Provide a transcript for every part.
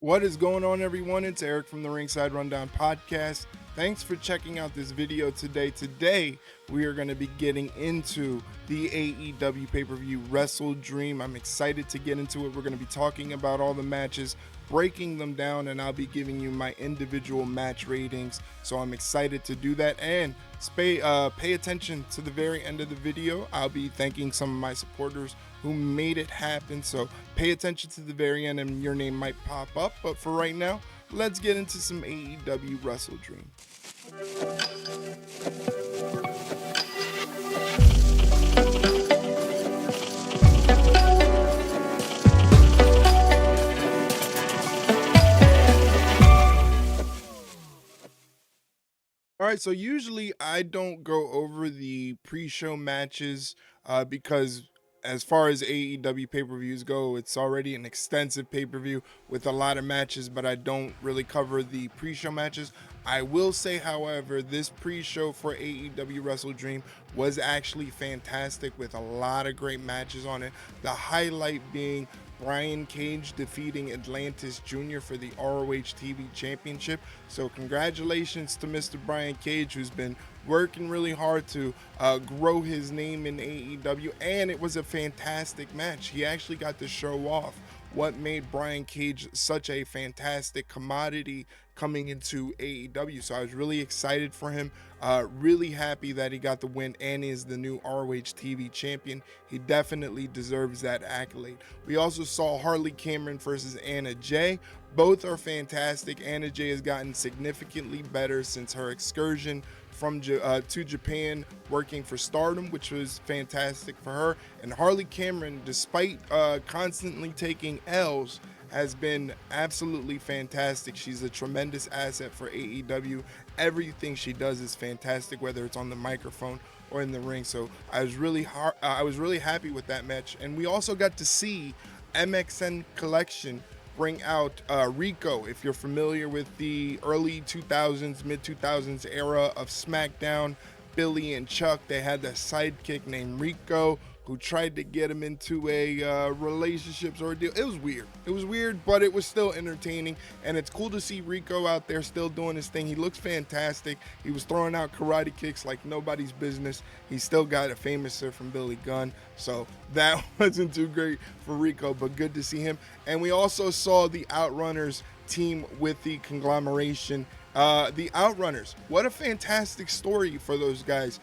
What is going on, everyone? It's Erik from the Ringside Rundown podcast. Thanks for checking out this video today. Today, we are going to be getting into the AEW pay-per-view WrestleDream. I'm excited to get into it. We're going to be talking about all the matches, breaking them down, and I'll be giving you my individual match ratings. So I'm excited to do that. And pay attention to the very end of the video. I'll be thanking some of my supporters who made it happen. So pay attention to the very end and your name might pop up. But for right now, let's get into some AEW WrestleDream. All right, so usually I don't go over the pre-show matches because as far as AEW pay-per-views go, it's already an extensive pay-per-view with a lot of matches, but I don't really cover the pre-show matches. I will say, however, this pre-show for AEW WrestleDream was actually fantastic with a lot of great matches on it. The highlight being Bryan Cage defeating Atlantis Jr. for the ROH TV Championship. So congratulations to Mr. Bryan Cage, who's been working really hard to grow his name in AEW, and it was a fantastic match. He actually got to show off what made Bryan Cage such a fantastic commodity coming into AEW. So I was really excited for him, really happy that he got the win and is the new ROH TV champion. He definitely deserves that accolade. We also saw Harley Cameron versus Anna Jay. Both are fantastic. Anna Jay has gotten significantly better since her excursion to Japan working for Stardom, which was fantastic for her. And Harley Cameron, despite constantly taking L's, has been absolutely fantastic. She's a tremendous asset for AEW. Everything she does is fantastic, whether it's on the microphone or in the ring. So I was really happy with that match. And we also got to see MXN Collection bring out Rico. If you're familiar with the early 2000s, mid 2000s era of SmackDown, Billy and Chuck, they had a sidekick named Rico who tried to get him into a relationships ordeal. It was weird, but it was still entertaining, and it's cool to see Rico out there still doing his thing. He looks fantastic. He was throwing out karate kicks like nobody's business. He still got a famouser from Billy Gunn, so that wasn't too great for Rico, but good to see him. And we also saw the Outrunners team with the conglomeration. The Outrunners, what a fantastic story for those guys.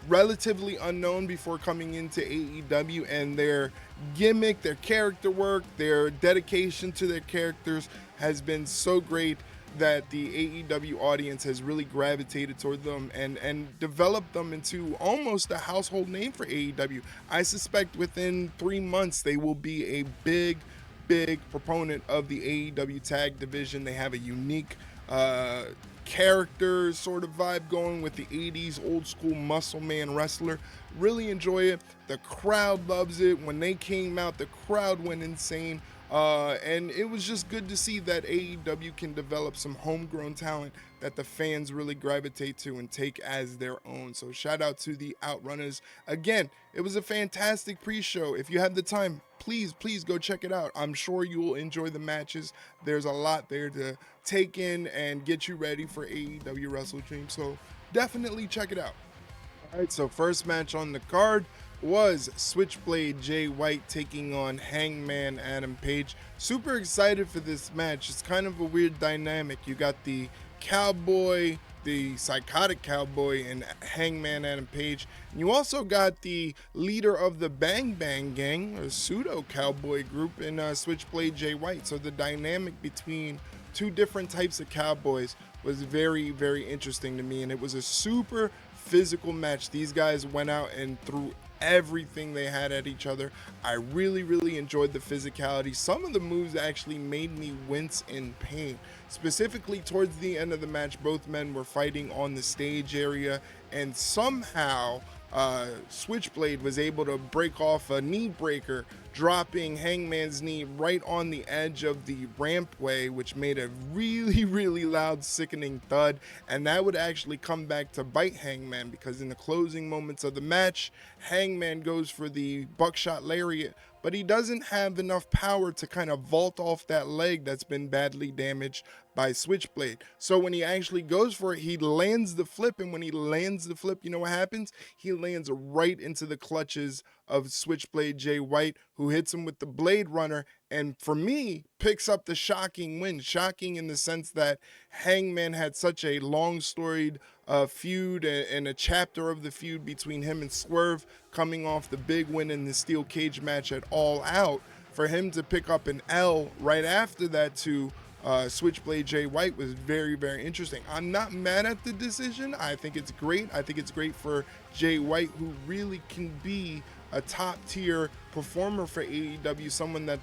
Relatively unknown before coming into AEW, and their gimmick, their character work, their dedication to their characters has been so great that the AEW audience has really gravitated toward them and developed them into almost a household name for AEW. I suspect within 3 months they will be a big proponent of the AEW tag division. They have a unique character sort of vibe going with the 80s old school muscle man wrestler. Really enjoy it. The crowd loves it. When they came out, the crowd went insane. And it was just good to see that AEW can develop some homegrown talent that the fans really gravitate to and take as their own. So shout out to the Outrunners. Again, it was a fantastic pre-show. If you have the time, please go check it out. I'm sure you will enjoy the matches. There's a lot there to take in and get you ready for AEW WrestleDream. So definitely check it out. All right, so first match on the card was Switchblade Jay White taking on Hangman Adam Page. Super excited for this match. It's kind of a weird dynamic. You got the cowboy, the psychotic cowboy, and Hangman Adam Page. And you also got the leader of the Bang Bang Gang, a pseudo cowboy group, in Switchblade Jay White. So the dynamic between two different types of cowboys was very interesting to me, and it was a super physical match. These guys went out and threw everything they had at each other. I really enjoyed the physicality. Some of the moves actually made me wince in pain. Specifically towards the end of the match, both men were fighting on the stage area, and somehow Switchblade was able to break off a knee breaker, dropping Hangman's knee right on the edge of the rampway, which made a really loud, sickening thud. And that would actually come back to bite Hangman, because in the closing moments of the match, Hangman goes for the buckshot lariat, but he doesn't have enough power to kind of vault off that leg that's been badly damaged by Switchblade. So when he actually goes for it, he lands the flip, and when he lands the flip, you know what happens? He lands right into the clutches of Switchblade Jay White, who hits him with the Blade Runner, and for me, picks up the shocking win. Shocking in the sense that Hangman had such a long storied feud and a chapter of the feud between him and Swerve, coming off the big win in the steel cage match at All Out. For him to pick up an L right after that to Switchblade Jay White was very, very interesting. I'm not mad at the decision. I think it's great. I think it's great for Jay White, who really can be a top tier performer for AEW, someone that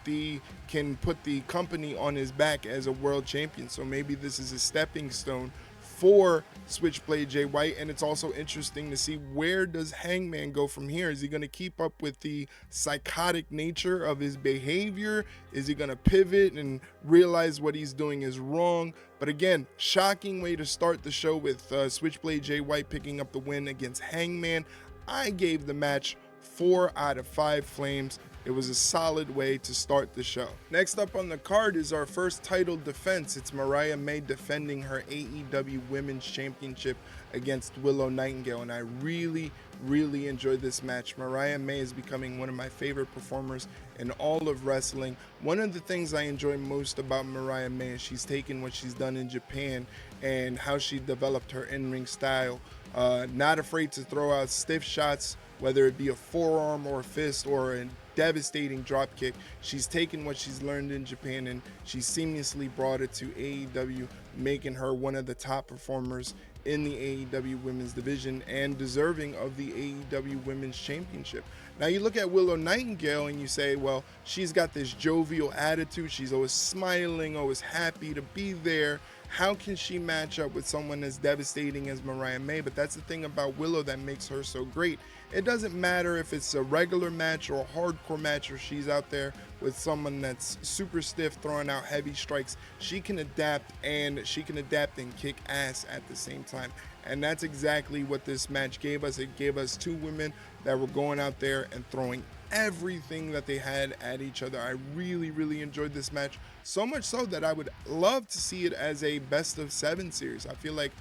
can put the company on his back as a world champion. So maybe this is a stepping stone for Switchblade Jay White, and it's also interesting to see where does Hangman go from here. Is he going to keep up with the psychotic nature of his behavior? Is he going to pivot and realize what he's doing is wrong? But again, shocking way to start the show with Switchblade Jay White picking up the win against Hangman. I gave the match 4 out of 5 flames. It was a solid way to start the show. Next up on the card is our first title defense. It's Mariah May defending her AEW Women's Championship against Willow Nightingale, and I really enjoyed this match. Mariah May is becoming one of my favorite performers in all of wrestling. One of the things I enjoy most about Mariah May is she's taken what she's done in Japan and how she developed her in-ring style. Not afraid to throw out stiff shots, whether it be a forearm or a fist or a devastating drop kick. She's taken what she's learned in Japan and she seamlessly brought it to AEW, making her one of the top performers in the AEW women's division and deserving of the AEW women's championship. Now you look at Willow Nightingale and you say, well, she's got this jovial attitude. She's always smiling, always happy to be there. How can she match up with someone as devastating as Mariah May? But that's the thing about Willow that makes her so great. It doesn't matter if it's a regular match or a hardcore match, or she's out there with someone that's super stiff throwing out heavy strikes. She can adapt and kick ass at the same time. And that's exactly what this match gave us. It gave us two women that were going out there and throwing everything that they had at each other. I really enjoyed this match, so much so that I would love to see it as a best of 7 series. I feel like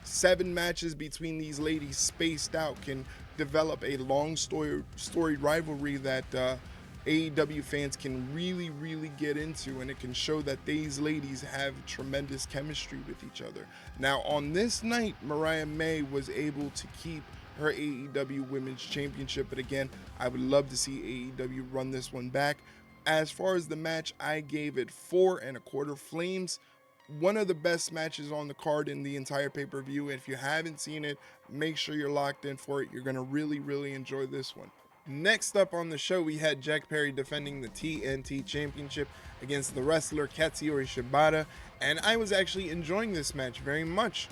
7 matches between these ladies spaced out can develop a long storied rivalry that AEW fans can really get into, and it can show that these ladies have tremendous chemistry with each other. Now on this night, Mariah May was able to keep her AEW Women's Championship, but again, I would love to see AEW run this one back. As far as the match, I gave it 4 1/4 flames. One of the best matches on the card in the entire pay-per-view. If you haven't seen it, make sure you're locked in for it. You're going to really enjoy this one. Next up on the show, we had Jack Perry defending the TNT Championship against the wrestler Katsuyori Shibata, and I was actually enjoying this match very much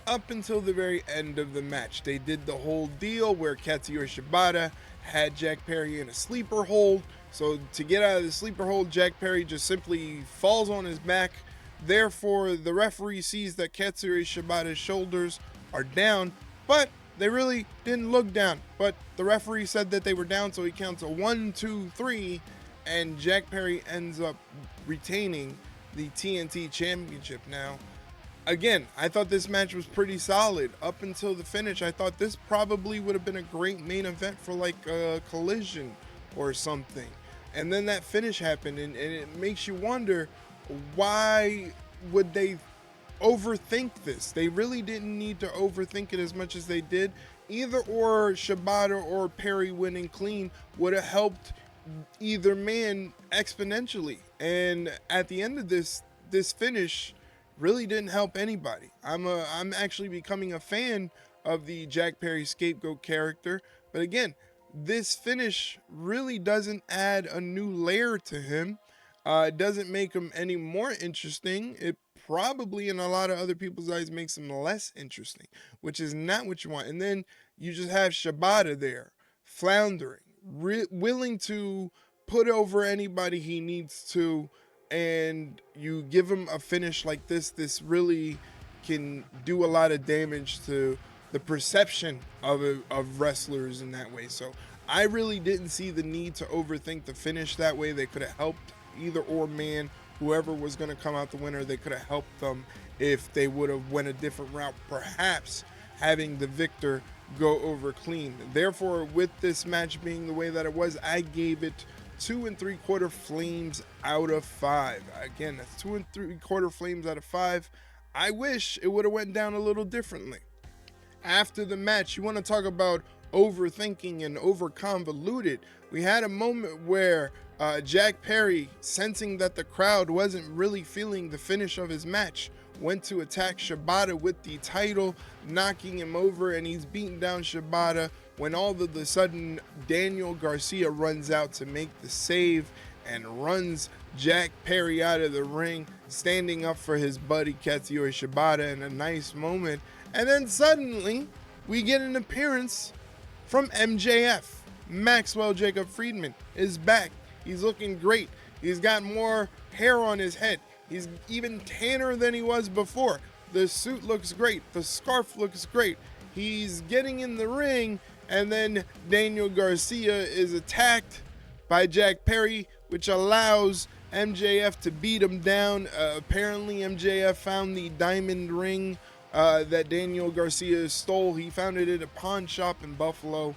up until the very end of the match. They did the whole deal where Katsuyori Shibata had Jack Perry in a sleeper hold. So to get out of the sleeper hold, Jack Perry just simply falls on his back. Therefore, the referee sees that Katsuyori Shibata's shoulders are down, but they really didn't look down. But the referee said that they were down, so he counts a 1, 2, 3, and Jack Perry ends up retaining the TNT Championship. Now, again, I thought this match was pretty solid up until the finish. I thought this probably would have been a great main event for like a Collision or something. And then that finish happened, and it makes you wonder, why would they overthink this? They really didn't need to overthink it as much as they did. Either or Shibata or Perry winning clean would have helped either man exponentially. And at the end of this finish really didn't help anybody. I'm actually becoming a fan of the Jack Perry scapegoat character. But again, this finish really doesn't add a new layer to him. It doesn't make him any more interesting. It probably, in a lot of other people's eyes, makes him less interesting, which is not what you want. And then you just have Shibata there, floundering, willing to put over anybody he needs to, and you give him a finish like this. This really can do a lot of damage to the perception of wrestlers in that way. So I really didn't see the need to overthink the finish that way. They could have helped either or man, whoever was going to come out the winner, they could have helped them if they would have went a different route, perhaps having the victor go over clean. Therefore, with this match being the way that it was, I gave it 2 3/4 flames out of 5. Again, that's 2 3/4 flames out of 5. I wish it would have went down a little differently. After the match, you want to talk about overthinking and over convoluted. We had a moment where Jack Perry, sensing that the crowd wasn't really feeling the finish of his match, went to attack Shibata with the title, knocking him over, and he's beating down Shibata when all of a sudden Daniel Garcia runs out to make the save and runs Jack Perry out of the ring, standing up for his buddy Katsuyori Shibata in a nice moment. And then suddenly we get an appearance from MJF. Maxwell Jacob Friedman is back. He's looking great. He's got more hair on his head. He's even tanner than he was before. The suit looks great. The scarf looks great. He's getting in the ring, and then Daniel Garcia is attacked by Jack Perry, which allows MJF to beat him down. Apparently, MJF found the diamond ring that Daniel Garcia stole. He found it at a pawn shop in Buffalo.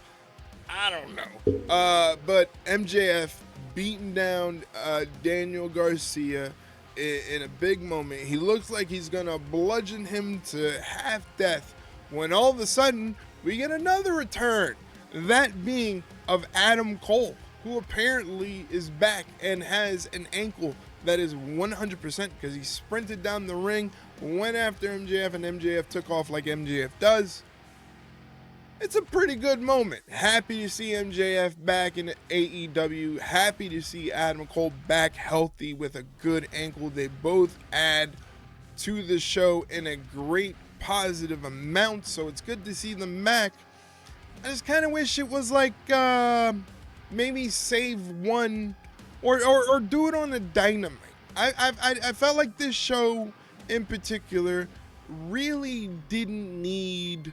I don't know. But MJF beating down Daniel Garcia in a big moment. He looks like he's gonna bludgeon him to half death when all of a sudden we get another return, that being of Adam Cole, who apparently is back and has an ankle that is 100% because he sprinted down the ring, went after MJF, and MJF took off like MJF does. It's a pretty good moment. Happy to see MJF back in AEW. Happy to see Adam Cole back healthy with a good ankle. They both add to the show in a great positive amount, so it's good to see them back. I just kind of wish it was like maybe save one or do it on a Dynamite. I felt like this show in particular really didn't need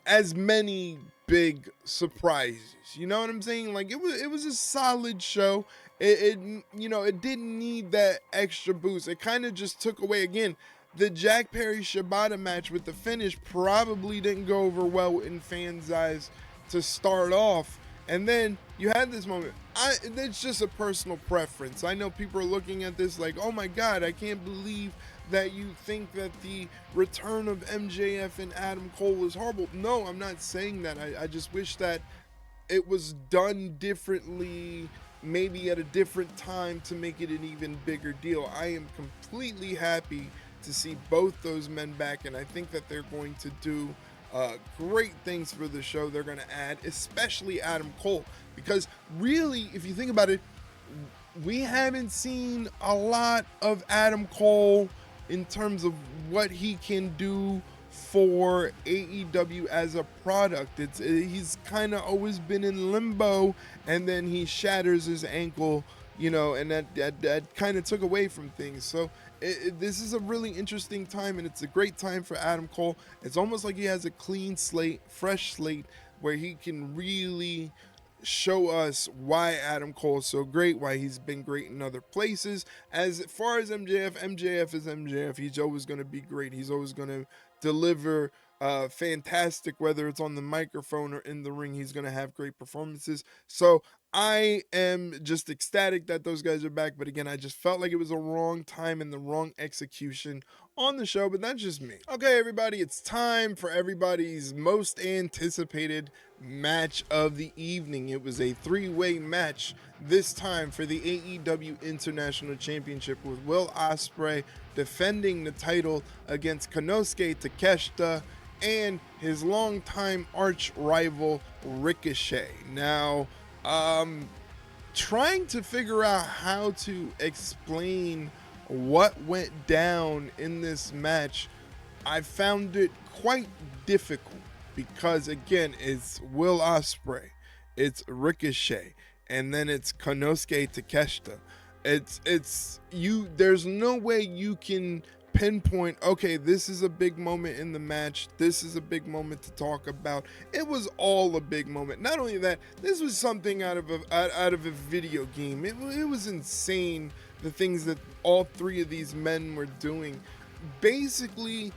as many big surprises. You know what I'm saying? Like it was a solid show. It didn't need that extra boost. It kind of just took away again. The Jack Perry Shibata match with the finish probably didn't go over well in fans' eyes to start off. And then you had this moment. It's just a personal preference. I know people are looking at this like, oh my God, I can't believe that you think that the return of MJF and Adam Cole is horrible. No, I'm not saying that. I just wish that it was done differently, maybe at a different time to make it an even bigger deal. I am completely happy to see both those men back, and I think that they're going to do great things for the show. They're going to add, especially Adam Cole, because really, if you think about it, we haven't seen a lot of Adam Cole in terms of what he can do for AEW as a product. He's kind of always been in limbo, and then he shatters his ankle, and that kind of took away from things. So this is a really interesting time, and it's a great time for Adam Cole. It's almost like he has a clean slate, fresh slate, where he can really show us why Adam Cole is so great, why he's been great in other places. As far as MJF is MJF. He's always going to be great. He's always going to deliver fantastic, whether it's on the microphone or in the ring. He's going to have great performances. So I am just ecstatic that those guys are back. But again, I just felt like it was a wrong time and the wrong execution on the show, but that's just me. Okay, everybody, it's time for everybody's most anticipated match of the evening. It was a three-way match, this time for the AEW International Championship, with Will Ospreay defending the title against Konosuke Takeshita and his longtime arch rival Ricochet. Now, trying to figure out how to explain what went down in this match, I found it quite difficult because, again, it's Will Ospreay, it's Ricochet, and then it's Konosuke Takeshita. There's no way you can pinpoint, okay, this is a big moment in the match, this is a big moment to talk about. It was all a big moment. Not only that, this was something out of a video game. It was insane, the things that all three of these men were doing. Basically,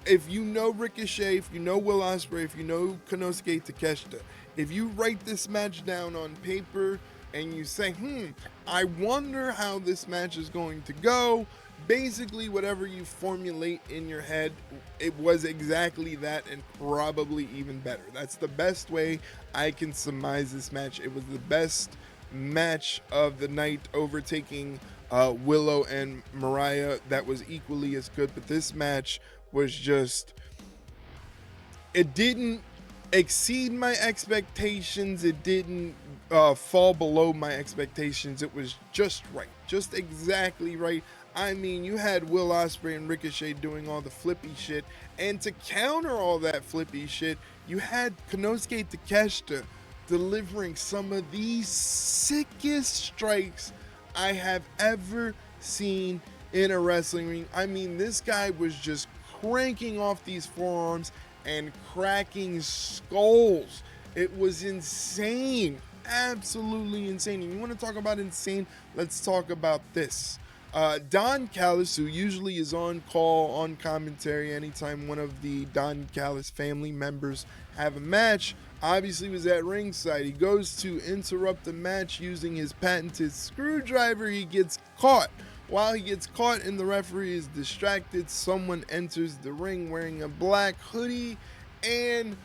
if you know Ricochet, if you know Will Ospreay, if you know Konosuke Takeshita, if you write this match down on paper and you say, I wonder how this match is going to go, basically whatever you formulate in your head, it was exactly that and probably even better. That's the best way I can surmise this match. It was the best match of the night, overtaking Willow and Mariah. That was equally as good, but this match was just, it didn't exceed my expectations, it didn't fall below my expectations. It was just right, just exactly right. I mean, you had Will Ospreay and Ricochet doing all the flippy shit, and to counter all that flippy shit, you had Konosuke Takeshita delivering some of the sickest strikes I have ever seen in a wrestling ring. I mean, this guy was just cranking off these forearms and cracking skulls. It was insane, absolutely insane. And you want to talk about insane? Let's talk about this. Don Callis, who usually is on call, on commentary anytime one of the Don Callis family members have a match, obviously was at ringside. He goes to interrupt the match using his patented screwdriver. He gets caught. While he gets caught and the referee is distracted, someone enters the ring wearing a black hoodie, and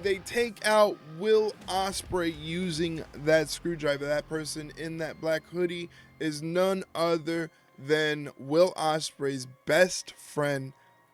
they take out Will Ospreay using that screwdriver. That person in that black hoodie is none other than Will Ospreay's best friend,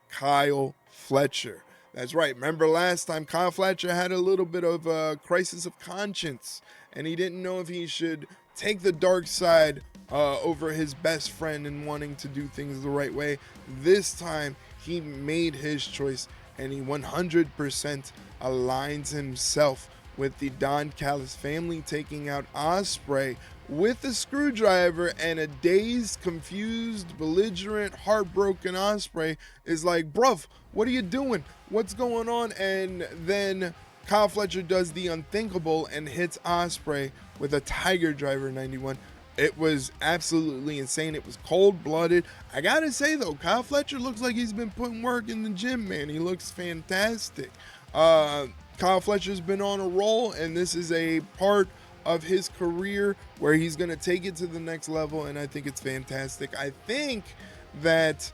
Kyle Fletcher. That's right. Remember last time, Kyle Fletcher had a little bit of a crisis of conscience, and he didn't know if he should take the dark side over his best friend and wanting to do things the right way. This time, he made his choice, and he 100% aligns himself with the Don Callis family, taking out Ospreay with a screwdriver. And a dazed, confused, belligerent, heartbroken Ospreay is like, bruv, what are you doing? What's going on? And then Kyle Fletcher does the unthinkable and hits Ospreay with a Tiger Driver 91. It was absolutely insane. It was cold-blooded. I gotta say, though, Kyle Fletcher looks like he's been putting work in the gym, man. He looks fantastic. Kyle Fletcher's been on a roll, and this is a part of his career where he's going to take it to the next level, and I think it's fantastic. I think that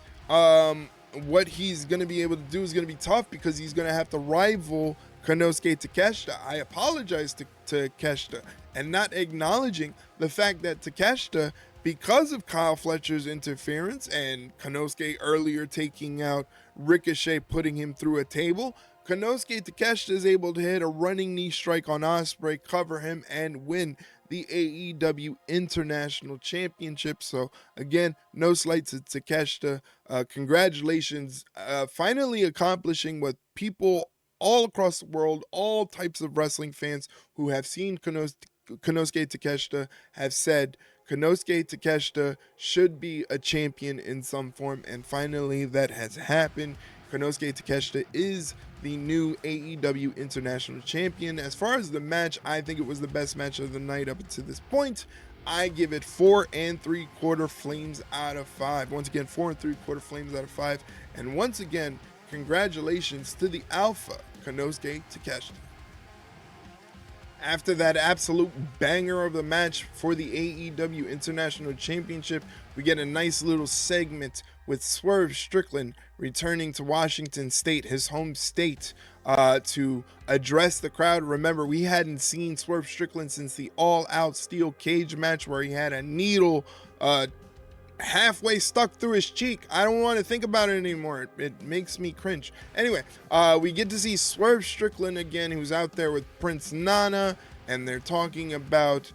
what he's going to be able to do is going to be tough because he's going to have to rival Konosuke Takeshita. I apologize to Takeshita and not acknowledging the fact that Takeshita, because of Kyle Fletcher's interference and Konosuke earlier taking out Ricochet, putting him through a table, Konosuke Takeshita is able to hit a running knee strike on Ospreay, cover him, and win the AEW International Championship. So again, no slight to Takeshita. Congratulations, finally accomplishing what people all across the world, all types of wrestling fans who have seen Konosuke Takeshita have said Konosuke Takeshita should be a champion in some form, and finally that has happened. Konosuke Takeshita is the new AEW International Champion. As far as the match, I think it was the best match of the night up to this point. I give it 4 3/4 flames out of 5. Once again, 4 3/4 flames out of 5. And once again, congratulations to the Alpha, Konosuke Takeshita. After that absolute banger of the match for the AEW International Championship, we get a nice little segment with Swerve Strickland returning to Washington State, his home state, to address the crowd. Remember, we hadn't seen Swerve Strickland since the all-out steel cage match where he had a needle halfway stuck through his cheek. I don't want to think about it anymore. It makes me cringe. Anyway, we get to see Swerve Strickland again, who's out there with Prince Nana, and they're talking about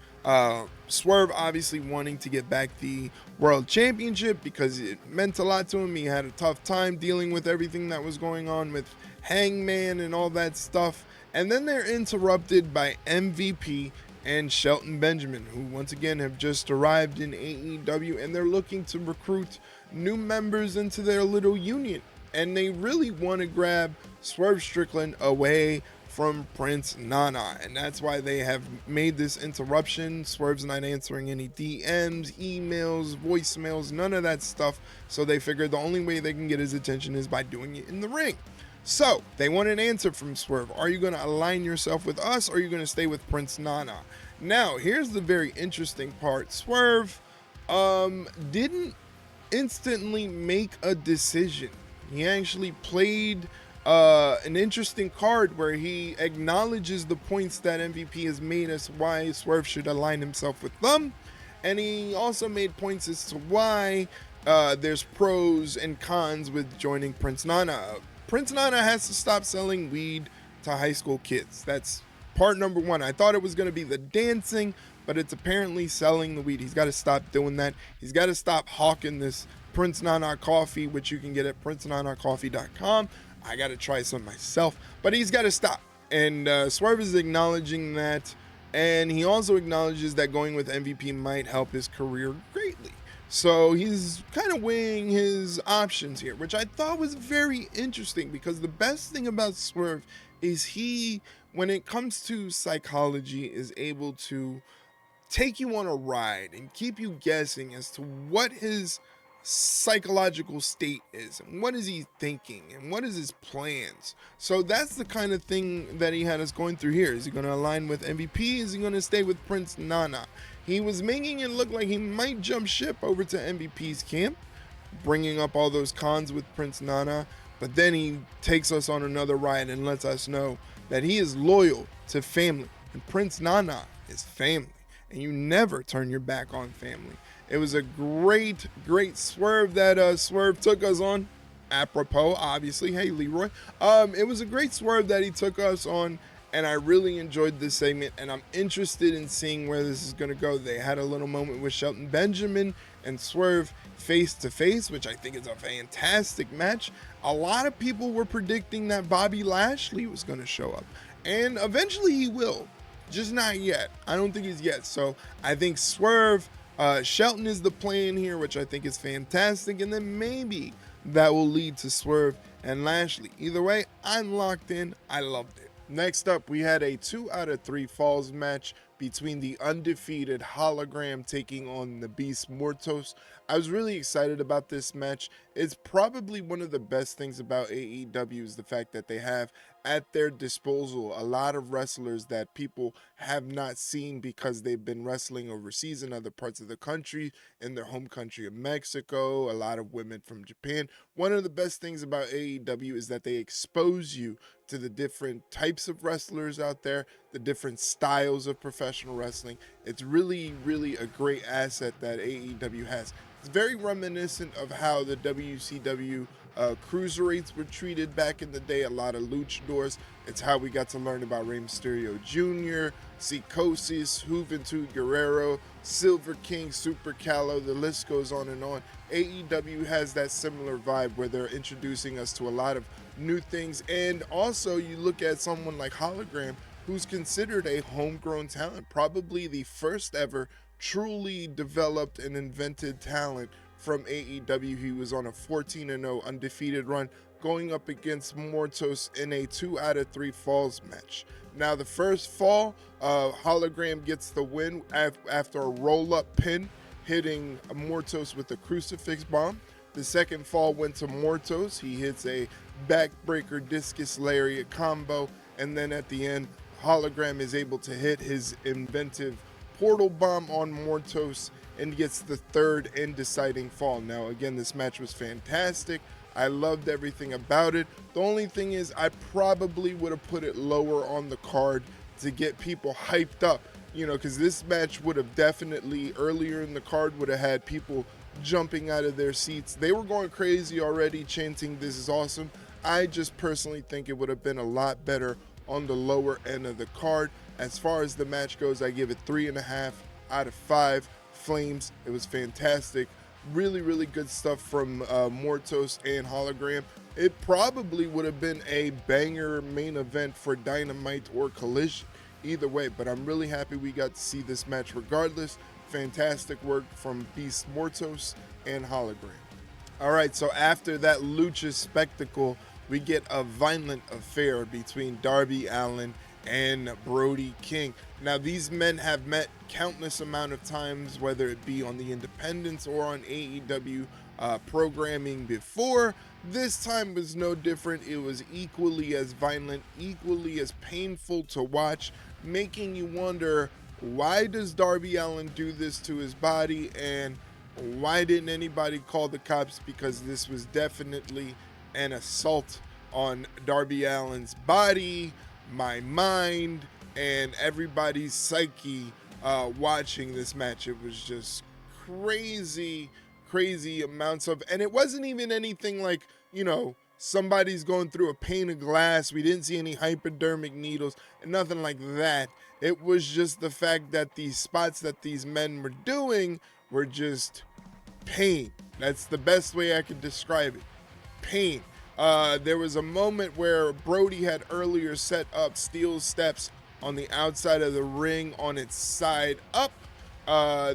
Swerve obviously wanting to get back the World Championship because it meant a lot to him. He had a tough time dealing with everything that was going on with Hangman and all that stuff. And then they're interrupted by MVP and Shelton Benjamin, who once again have just arrived in AEW, and they're looking to recruit new members into their little union. And they really want to grab Swerve Strickland away from Prince Nana, and that's why they have made this interruption. Swerve's not answering any DMs, emails, voicemails, none of that stuff, so they figured the only way they can get his attention is by doing it in the ring. So they want an answer from Swerve. Are you going to align yourself with us, or are you going to stay with Prince Nana? Now, here's the very interesting part. Swerve didn't instantly make a decision. He actually played an interesting card where he acknowledges the points that MVP has made as why Swerve should align himself with them, and he also made points as to why there's pros and cons with joining Prince Nana. Prince Nana has to stop selling weed to high school kids. That's part number one. I thought it was going to be the dancing, but it's apparently selling the weed. He's got to stop doing that. He's got to stop hawking this Prince Nana coffee, which you can get at princenanacoffee.com. I got to try some myself, but he's got to stop. And Swerve is acknowledging that, and he also acknowledges that going with MVP might help his career greatly. So he's kind of weighing his options here, which I thought was very interesting, because the best thing about Swerve is he, when it comes to psychology, is able to take you on a ride and keep you guessing as to what his psychological state is, and what is he thinking, and what is his plans. So that's the kind of thing that he had us going through here. Is he going to align with MVP? Is he going to stay with Prince Nana? He was making it look like he might jump ship over to MVP's camp, bringing up all those cons with Prince Nana, but then he takes us on another ride and lets us know that he is loyal to family, and Prince Nana is family, and you never turn your back on family. It was a great swerve that Swerve took us on. Apropos, obviously. Hey, Leroy. It was a great swerve that he took us on, and I really enjoyed this segment, and I'm interested in seeing where this is going to go. They had a little moment with Shelton Benjamin and Swerve face to face, which I think is a fantastic match. A lot of people were predicting that Bobby Lashley was going to show up, and eventually he will, just not yet. I don't think he's yet. So I think Swerve, Shelton is the plan here, which I think is fantastic, and then maybe that will lead to Swerve and Lashley. Either way, I'm locked in. I loved it. Next up, we had a 2 out of 3 falls match between the undefeated Hologram taking on the Beast Mortos. I was really excited about this match. It's probably one of the best things about AEW is the fact that they have at their disposal a lot of wrestlers that people have not seen because they've been wrestling overseas in other parts of the country, in their home country of Mexico, a lot of women from Japan. One of the best things about AEW is that they expose you to the different types of wrestlers out there, the different styles of professional wrestling. It's really a great asset that AEW has. It's very reminiscent of how the WCW cruiserweights were treated back in the day, a lot of luchadors. It's how we got to learn about Rey Mysterio Jr., Psicosis, Juventud Guerrero, Silver King, Super Calo, the list goes on and on. AEW has that similar vibe where they're introducing us to a lot of new things, and also you look at someone like Hologram, who's considered a homegrown talent, probably the first ever truly developed and invented talent from AEW. He was on a 14-0 undefeated run, going up against Mortos in a 2 out of 3 falls match. Now the first fall, Hologram gets the win after a roll-up pin, hitting Mortos with a crucifix bomb. The second fall went to Mortos. He hits a backbreaker discus lariat combo, and then at the end, Hologram is able to hit his inventive portal bomb on Mortos and gets the third and deciding fall. Now again, this match was fantastic. I loved everything about it. The only thing is I probably would have put it lower on the card to get people hyped up, because this match would have definitely earlier in the card would have had people jumping out of their seats. They were going crazy already, chanting "this is awesome." I just personally think it would have been a lot better on the lower end of the card. As far as the match goes, I give it 3.5 out of 5 flames. It was fantastic. Really good stuff from Mortos and Hologram. It probably would have been a banger main event for Dynamite or Collision. either way, but I'm really happy we got to see this match regardless. Fantastic work from Beast Mortos and Hologram. All right, so after that lucha spectacle, we get a violent affair between Darby Allin and Brody King. Now, these men have met countless amount of times, whether it be on the independents or on AEW programming before. This time was no different. It was equally as violent, equally as painful to watch, making you wonder, why does Darby Allin do this to his body, and why didn't anybody call the cops? Because this was definitely an assault on Darby Allin's body, my mind, and everybody's psyche watching this match. It was just crazy amounts of, and it wasn't even anything like, you know, somebody's going through a pane of glass. We didn't see any hypodermic needles and nothing like that. It was just the fact that these spots that these men were doing were just pain. That's the best way I could describe it. Pain. There was a moment where Brody had earlier set up steel steps on the outside of the ring on its side up.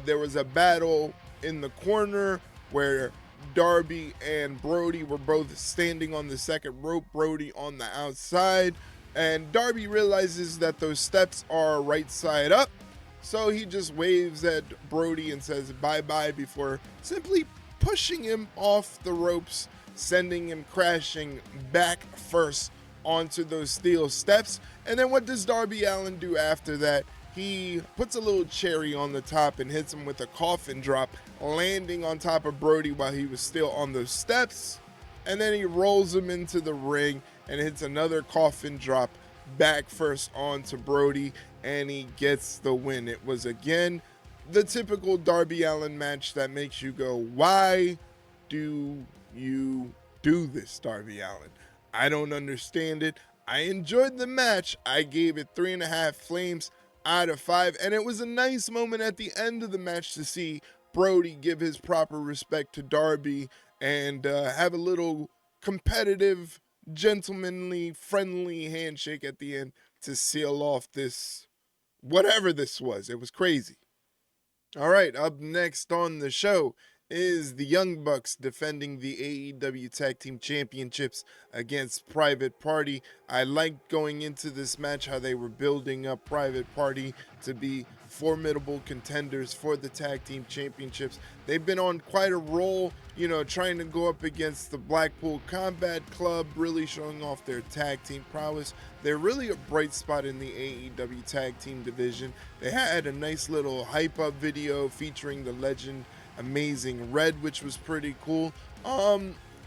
There was a battle in the corner where Darby and Brody were both standing on the second rope, Brody on the outside, and Darby realizes that those steps are right side up, so he just waves at Brody and says bye-bye before simply pushing him off the ropes, sending him crashing back first onto those steel steps. And then what does Darby Allin do after that? He puts a little cherry on the top and hits him with a coffin drop, landing on top of Brody while he was still on those steps. And then he rolls him into the ring and hits another coffin drop back first onto Brody, and he gets the win. It was, again, the typical Darby Allin match that makes you go, why do you do this, Darby Allin? I don't understand it. I enjoyed the match. I gave it 3.5 flames out of 5, and it was a nice moment at the end of the match to see Brody give his proper respect to Darby and have a little competitive, gentlemanly, friendly handshake at the end to seal off this, whatever this was. It was crazy. All right, up next on the show is the Young Bucks defending the AEW Tag Team Championships against Private Party. I liked going into this match how they were building up Private Party to be formidable contenders for the Tag Team Championships. They've been on quite a roll, you know, trying to go up against the Blackpool Combat Club, really showing off their tag team prowess. They're really a bright spot in the AEW Tag Team division. They had a nice little hype up video featuring the legend Amazing Red, which was pretty cool.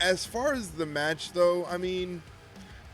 As far as the match though, I mean,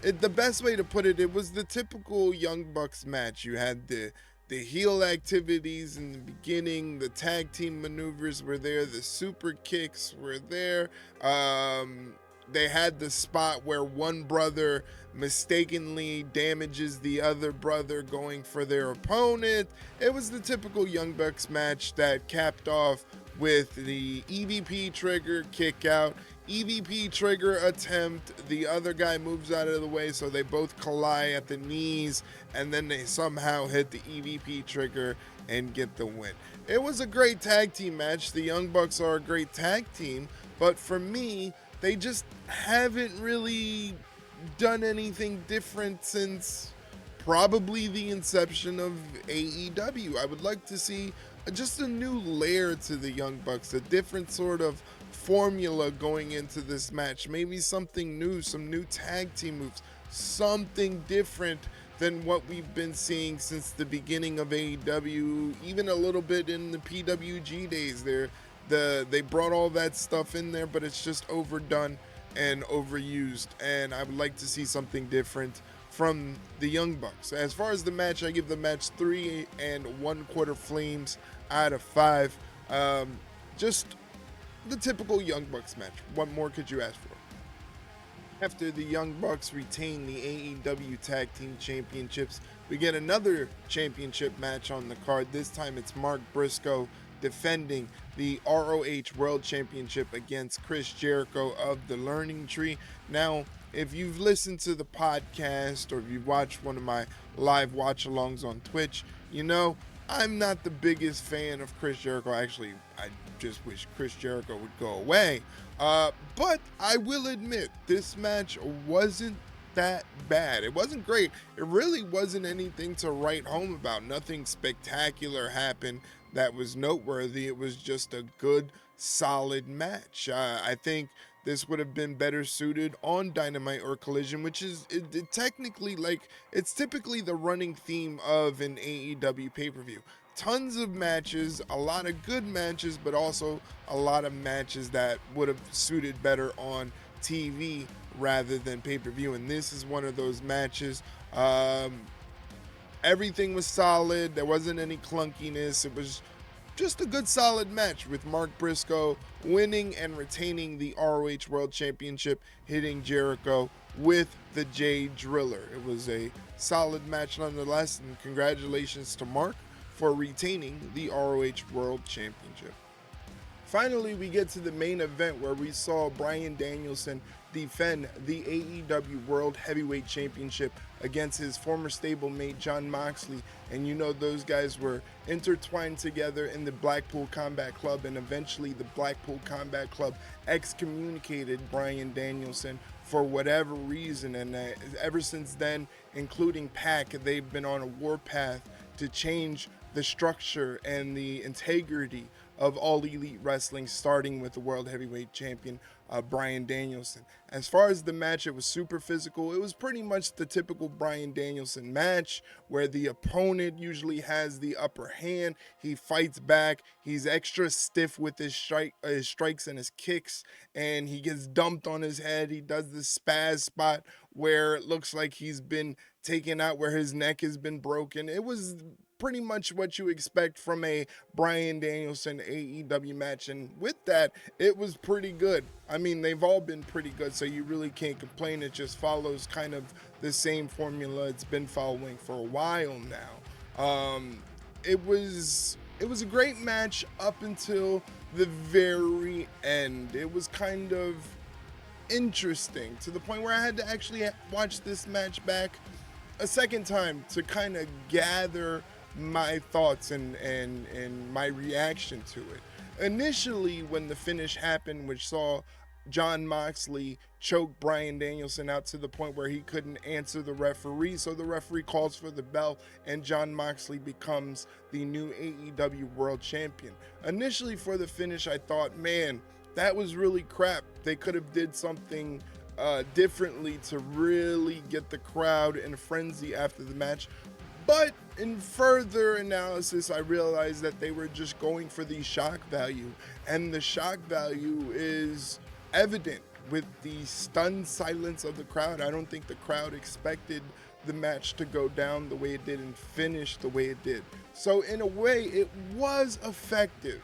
the best way to put it, it was the typical Young Bucks match. You had the heel activities in the beginning, the tag team maneuvers were there, the super kicks were there. They had the spot where one brother mistakenly damages the other brother going for their opponent. It was the typical Young Bucks match that capped off with the EVP trigger kick out, EVP trigger attempt, the other guy moves out of the way so they both collide at the knees, and then they somehow hit the EVP trigger and get the win. It was a great tag team match. The Young Bucks are a great tag team, but for me, they just haven't really done anything different since probably the inception of AEW. I would like to see just a new layer to the Young Bucks, a different sort of formula going into this match, maybe something new, some new tag team moves, something different than what we've been seeing since the beginning of AEW, even a little bit in the PWG days. They brought all that stuff in there, but it's just overdone and overused, and I would like to see something different from the Young Bucks. As far as the match, I give the match 3 1/4 flames out of 5. Just the typical Young Bucks match. What more could you ask for? After the Young Bucks retain the AEW Tag Team Championships, we get another championship match on the card. This time it's Mark Briscoe defending the ROH World Championship against Chris Jericho of the Learning Tree. Now, if you've listened to the podcast or if you've watched one of my live watch-alongs on Twitch, you know I'm not the biggest fan of Chris Jericho. Actually, I just wish Chris Jericho would go away. But I will admit, this match wasn't that bad. It wasn't great. It really wasn't anything to write home about. Nothing spectacular happened that was noteworthy. It was just a good, solid match. I think this would have been better suited on Dynamite or Collision, which is technically like it's typically the running theme of an AEW pay-per-view. Tons of matches, a lot of good matches, but also a lot of matches that would have suited better on TV rather than pay-per-view, and this is one of those matches. Everything was solid. There wasn't any clunkiness. It was just a good solid match with Mark Briscoe winning and retaining the ROH World Championship, hitting Jericho with the Jade Driller. It was a solid match nonetheless, and congratulations to Mark for retaining the ROH World Championship. Finally, we get to the main event where we saw Bryan Danielson defend the AEW World Heavyweight Championship against his former stablemate Jon Moxley. And you know those guys were intertwined together in the Blackpool Combat Club, and eventually the Blackpool Combat Club excommunicated Bryan Danielson for whatever reason. And ever since then, including Pac, they've been on a warpath to change the structure and the integrity of All Elite Wrestling, starting with the World Heavyweight Champion, Bryan Danielson. As far as the match, it was super physical. It was pretty much the typical Bryan Danielson match where the opponent usually has the upper hand. He fights back. He's extra stiff with his strikes and his kicks, and he gets dumped on his head. He does the spaz spot where it looks like he's been taken out, where his neck has been broken. It was pretty much what you expect from a Bryan Danielson AEW match, and with that, it was pretty good. I mean, they've all been pretty good, so you really can't complain. It just follows kind of the same formula it's been following for a while now. It was a great match up until the very end. It was kind of interesting to the point where I had to actually watch this match back a second time to kind of gather my thoughts and my reaction to it. Initially, when the finish happened, which saw Jon Moxley choke Bryan Danielson out to the point where he couldn't answer the referee, so the referee calls for the bell and Jon Moxley becomes the new AEW World Champion. Initially for the finish, I thought, man, that was really crap. They could have did something differently to really get the crowd in a frenzy after the match. But in further analysis, I realized that they were just going for the shock value, and the shock value is evident with the stunned silence of the crowd. I don't think the crowd expected the match to go down the way it did and finish the way it did. So in a way, it was effective.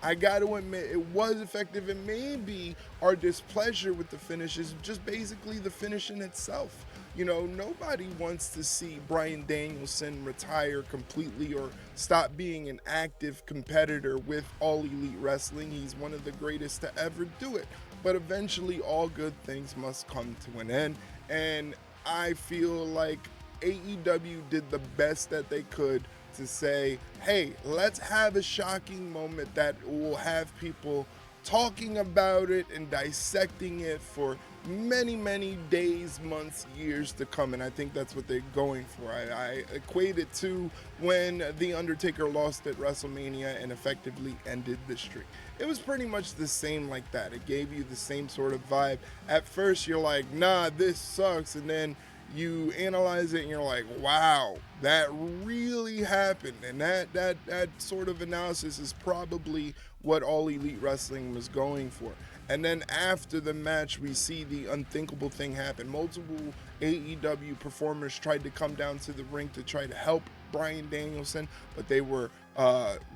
I got to admit, it was effective, and maybe our displeasure with the finish is just basically the finish in itself. You know, nobody wants to see Bryan Danielson retire completely or stop being an active competitor with All Elite Wrestling. He's one of the greatest to ever do it. But eventually, all good things must come to an end. And I feel like AEW did the best that they could to say, hey, let's have a shocking moment that will have people talking about it and dissecting it for many, many days, months, years to come. And I think that's what they're going for. I equate it to when The Undertaker lost at WrestleMania and effectively ended the streak. It was pretty much the same like that. It gave you the same sort of vibe. At first, you're like, nah, this sucks. And then you analyze it and you're like, wow, that really happened. And that sort of analysis is probably what All Elite Wrestling was going for. And then after the match, we see the unthinkable thing happen. Multiple AEW performers tried to come down to the ring to try to help Bryan Danielson, but they were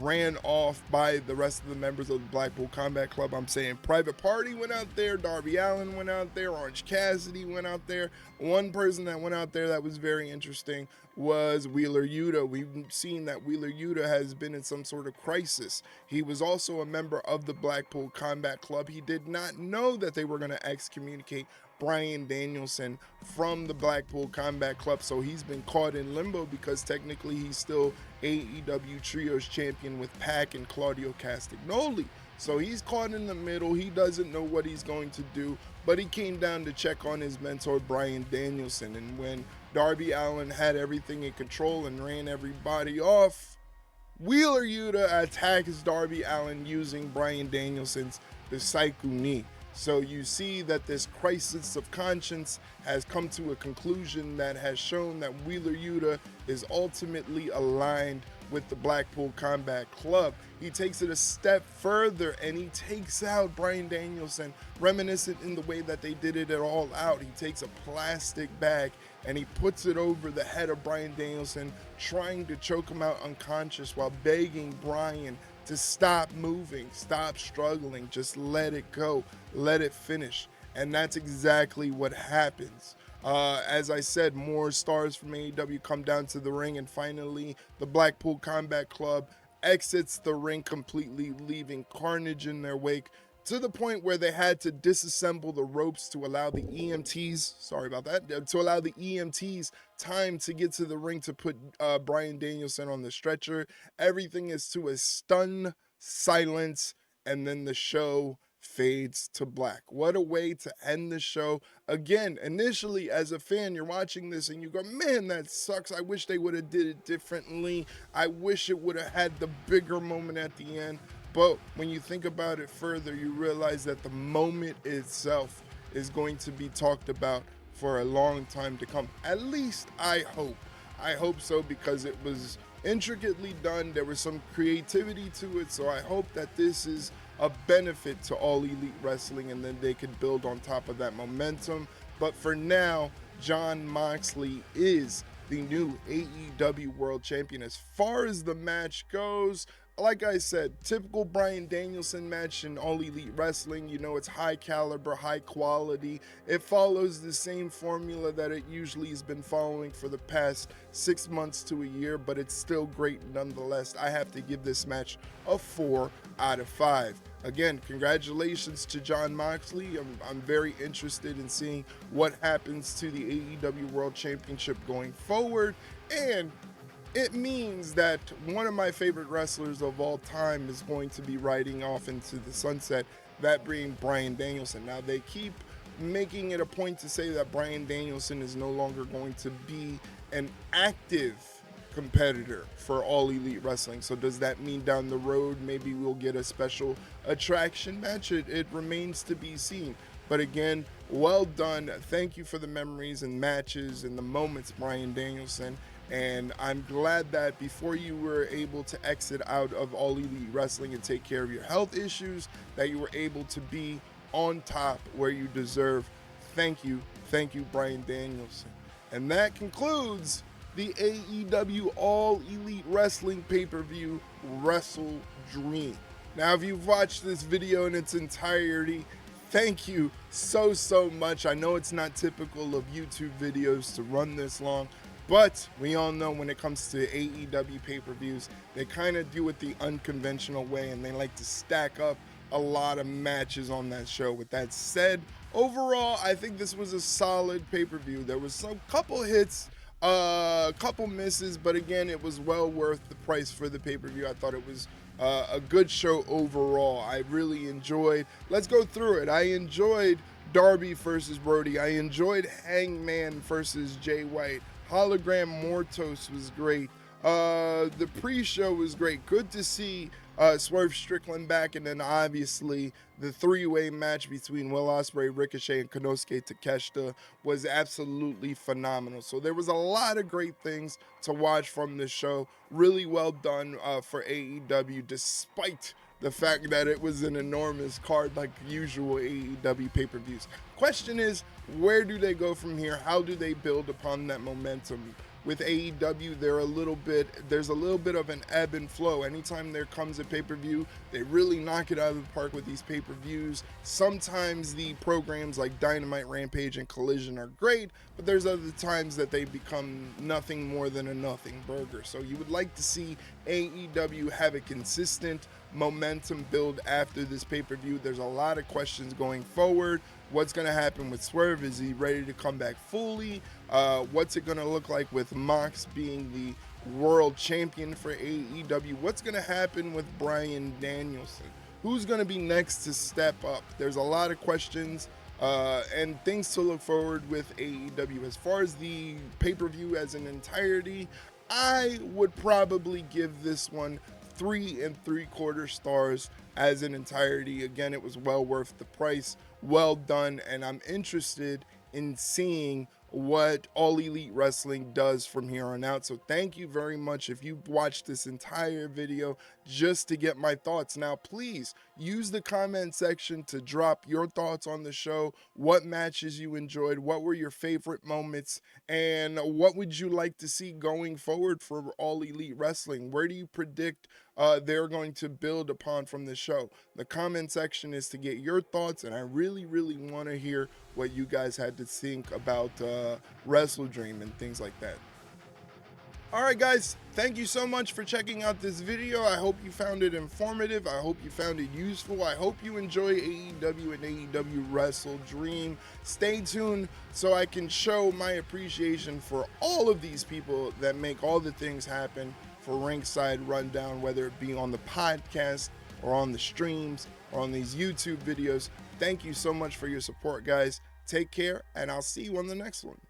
ran off by the rest of the members of the Blackpool Combat Club. I'm saying Private Party went out there, Darby Allin went out there, Orange Cassidy went out there. One person that went out there that was very interesting was Wheeler Yuta. We've seen that Wheeler Yuta has been in some sort of crisis. He was also a member of the Blackpool Combat Club. He did not know that they were going to excommunicate Bryan Danielson from the Blackpool Combat Club, so he's been caught in limbo because technically he's still AEW Trios champion with Pac and Claudio Castagnoli. So he's caught in the middle. He doesn't know what he's going to do, but he came down to check on his mentor, Bryan Danielson. And when Darby Allin had everything in control and ran everybody off, Wheeler Yuta attacks Darby Allin using Bryan Danielson's Daisaku knee. So you see that this crisis of conscience has come to a conclusion that has shown that Wheeler Yuta is ultimately aligned with the Blackpool Combat Club. He takes it a step further and he takes out Bryan Danielson, reminiscent in the way that they did it at All Out. He takes a plastic bag and he puts it over the head of Bryan Danielson, trying to choke him out unconscious while begging Bryan to stop moving, stop struggling, just let it go, let it finish. And that's exactly what happens. As I said, more stars from AEW come down to the ring, and finally the Blackpool Combat Club exits the ring completely, leaving carnage in their wake, to the point where they had to disassemble the ropes to allow the EMTs, to allow the EMTs time to get to the ring to put Bryan Danielson on the stretcher. Everything is to a stun silence, and then the show fades to black. What a way to end the show. Again, initially as a fan, you're watching this and you go, man, that sucks. I wish they would have did it differently. I wish it would have had the bigger moment at the end. But when you think about it further, you realize that the moment itself is going to be talked about for a long time to come. At least I hope. I hope so, because it was intricately done. There was some creativity to it. So I hope that this is a benefit to All Elite Wrestling, and then they could build on top of that momentum. But for now, Jon Moxley is the new AEW World Champion. As far as the match goes, like I said, typical Bryan Danielson match in All Elite Wrestling. You know, it's high caliber, high quality. It follows the same formula that it usually has been following for the past 6 months to a year, but it's still great nonetheless. I have to give this match a 4 out of 5. Again, congratulations to Jon Moxley. I'm very interested in seeing what happens to the AEW World Championship going forward. And it means that one of my favorite wrestlers of all time is going to be riding off into the sunset, that being Bryan Danielson. Now, they keep making it a point to say that Bryan Danielson is no longer going to be an active competitor for All Elite Wrestling. So does that mean down the road maybe we'll get a special attraction match? It remains to be seen. But again, well done. Thank you for the memories and matches and the moments, Bryan Danielson. And I'm glad that before you were able to exit out of All Elite Wrestling and take care of your health issues, that you were able to be on top where you deserve. Thank you, Bryan Danielson. And that concludes the AEW All Elite Wrestling pay-per-view WrestleDream. Now, if you've watched this video in its entirety, thank you so much. I know it's not typical of YouTube videos to run this long, but we all know when it comes to AEW pay-per-views, they kind of do it the unconventional way, and they like to stack up a lot of matches on that show. With that said, overall, I think this was a solid pay-per-view. There was some couple hits, a couple misses, but again, it was well worth the price for the pay-per-view. I thought it was a good show overall. I really enjoyed. Let's go through it. I enjoyed Darby versus Brody. I enjoyed Hangman versus Jay White. Hologram Mortos was great. The pre-show was great. Good to see Swerve, Strickland back, and then obviously the three-way match between Will Ospreay, Ricochet, and Konosuke Takeshita was absolutely phenomenal. So there was a lot of great things to watch from this show. Really well done for AEW, despite the fact that it was an enormous card like usual AEW pay-per-views. Question is, where do they go from here? How do they build upon that momentum? with AEW, there's a little bit of an ebb and flow. Anytime there comes a pay-per-view, they really knock it out of the park with these pay-per-views. Sometimes the programs like Dynamite, Rampage, and Collision are great, but there's other times that they become nothing more than a nothing burger. So you would like to see AEW have a consistent momentum build after this pay-per-view. There's a lot of questions going forward. What's going to happen with Swerve? Is he ready to come back fully? What's it going to look like with Mox being the world champion for AEW? What's going to happen with Bryan Danielson? Who's going to be next to step up? There's a lot of questions and things to look forward with AEW. As far as the pay-per-view as an entirety, I would probably give this one 3 3/4 stars as an entirety. Again, it was well worth the price, well done, and I'm interested in seeing what All Elite Wrestling does from here on out. So thank you very much if you watched this entire video just to get my thoughts. Now, please use the comment section to drop your thoughts on the show, what matches you enjoyed, what were your favorite moments, and what would you like to see going forward for All Elite Wrestling? Where do you predict they're going to build upon from the show? The comment section is to get your thoughts, and I really, really want to hear what you guys had to think about WrestleDream and things like that. Alright guys, thank you so much for checking out this video. I hope you found it informative. I hope you found it useful. I hope you enjoy AEW and AEW WrestleDream. Stay tuned so I can show my appreciation for all of these people that make all the things happen for Ringside Rundown, whether it be on the podcast or on the streams or on these YouTube videos. Thank you so much for your support, guys. Take care, and I'll see you on the next one.